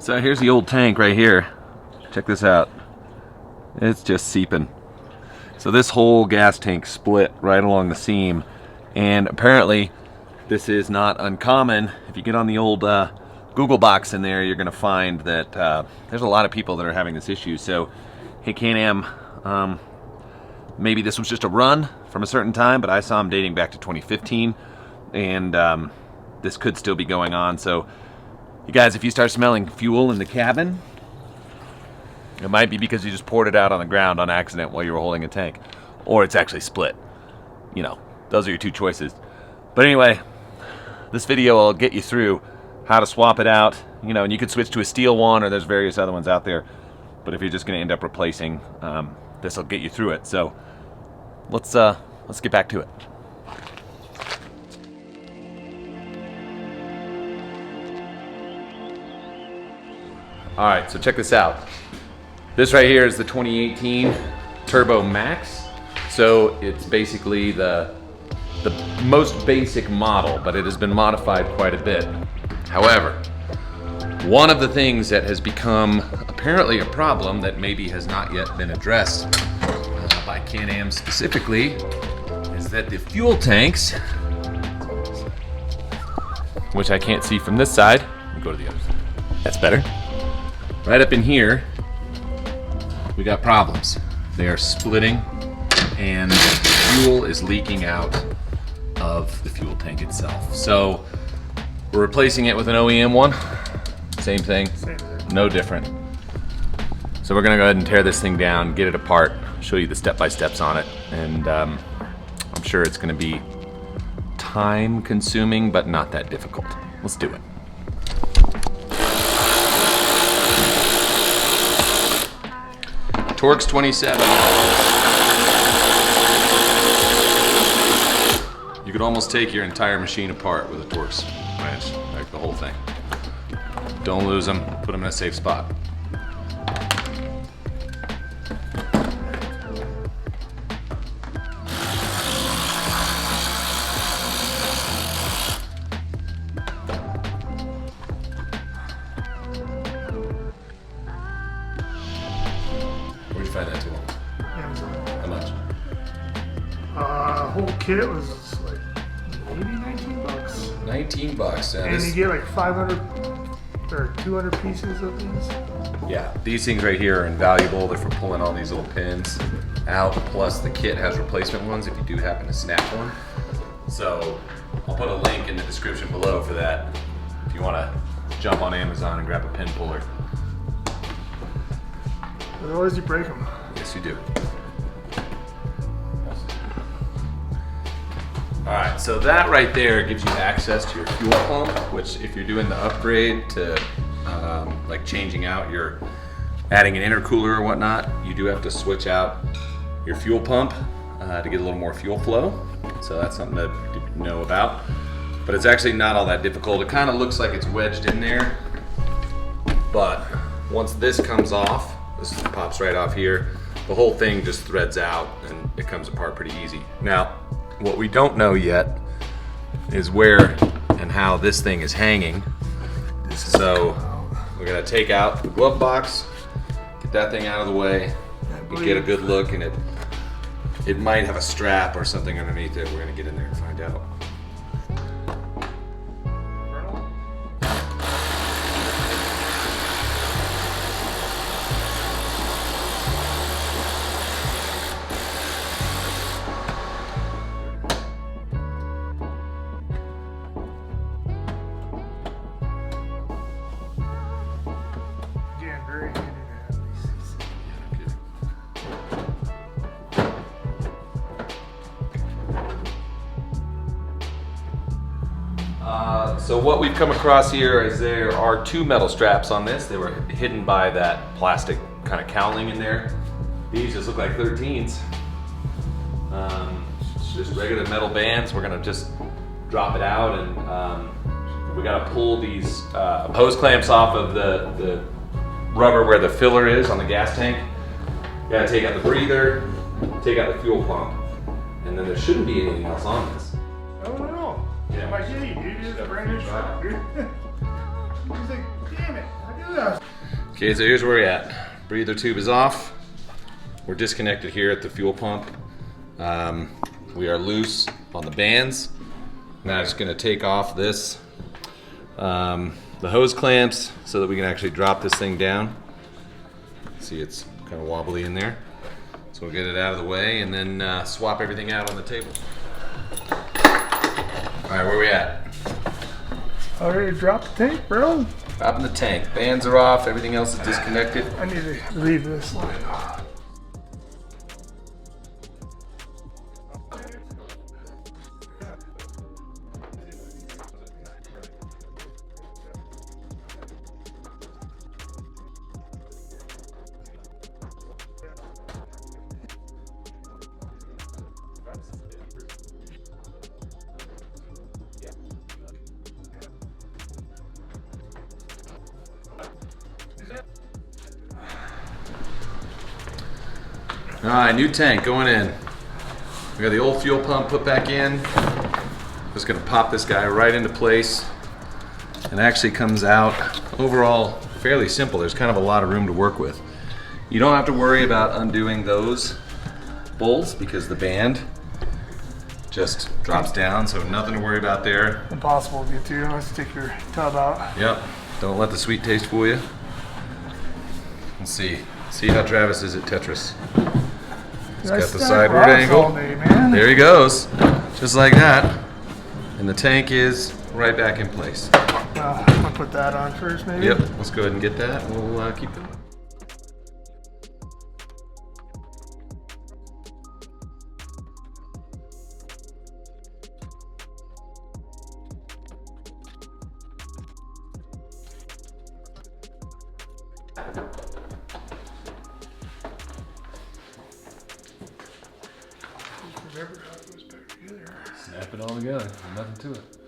So here's the old tank right here. Check this out. It's just seeping. So this whole gas tank split right along the seam, and apparently this is not uncommon. If you get on the old Google box in there, you're gonna find that there's a lot of people that are having this issue. So, hey Can-Am, maybe this was just a run from a certain time, but I saw them dating back to 2015, and this could still be going on. So, you guys, if you start smelling fuel in the cabin, it might be because you just poured it out on the ground on accident while you were holding a tank, or it's actually split. You know, those are your two choices. But anyway, this video will get you through how to swap it out, you know, and you could switch to a steel one, or there's various other ones out there. But if you're just going to end up replacing, this will get you through it. So let's get back to it. All right, so check this out. This right here is the 2018 Turbo Max. So it's basically the most basic model, but it has been modified quite a bit. However, one of the things that has become apparently a problem that maybe has not yet been addressed by Can-Am specifically is that the fuel tanks, which I can't see from this side, let me go to the other side. That's better. Right up in here, we got problems. They are splitting and fuel is leaking out of the fuel tank itself. So we're replacing it with an OEM one. Same thing, no different. So we're gonna go ahead and tear this thing down, get it apart, show you the step-by-steps on it, and I'm sure it's gonna be time consuming, but not that difficult. Let's do it. Torx 27. You could almost take your entire machine apart with a Torx wrench, like the whole thing. Don't lose them, put them in a safe spot. Where'd you find that tool? Amazon. How much? Whole kit was like maybe 19 bucks. 19 bucks. And you get like 500 or 200 pieces of these. Yeah, these things right here are invaluable. They're for pulling all these little pins out. Plus the kit has replacement ones if you do happen to snap one. So I'll put a link in the description below for that if you want to jump on Amazon and grab a pin puller. Otherwise you break them. Yes, you do. All right, so that right there gives you access to your fuel pump, which if you're doing the upgrade to like changing out adding an intercooler or whatnot, you do have to switch out your fuel pump to get a little more fuel flow. So that's something to know about. But it's actually not all that difficult. It kind of looks like it's wedged in there, but once this comes off, this pops right off here, the whole thing just threads out and it comes apart pretty easy. Now, what we don't know yet is where and how this thing is hanging. So we're gonna take out the glove box, get that thing out of the way, and get a good look, and it might have a strap or something underneath it. We're gonna get in there and find out. Again, very handy to have these. So what we've come across here is there are two metal straps on this. They were hidden by that plastic kind of cowling in there. These just look like 13s. Just regular metal bands. We're gonna just drop it out, and we gotta pull these hose clamps off of the rubber where the filler is on the gas tank. You gotta take out the breather, take out the fuel pump, and then there shouldn't be anything else on this. I don't know. Yeah. My kitty, dude, is a brand new truck, dude. He's like, yeah. damn it. I knew that. Okay, so here's where we're at. Breather tube is off. We're disconnected here at the fuel pump. We are loose on the bands. Now I'm just gonna take off this, the hose clamps so that we can actually drop this thing down. See, it's kind of wobbly in there. So we'll get it out of the way and then swap everything out on the table. All right, where we at? Already dropped the tank, bro. Dropping the tank. Bands are off, everything else is disconnected. I need to leave this line. All right, new tank going in. We got the old fuel pump put back in. Just gonna pop this guy right into place. And actually comes out overall fairly simple. There's kind of a lot of room to work with. You don't have to worry about undoing those bolts because the band just drops down, so nothing to worry about there. Impossible to get to unless you take your tub out. Yep, don't let the sweet taste fool you. Let's see how Travis is at Tetris. He's got the sideward angle. There he goes, just like that. And the tank is right back in place. I'll put that on first, maybe? Yep, let's go ahead and get that, and we'll keep going. Remember how it goes back together. Snap it all together, nothing to it.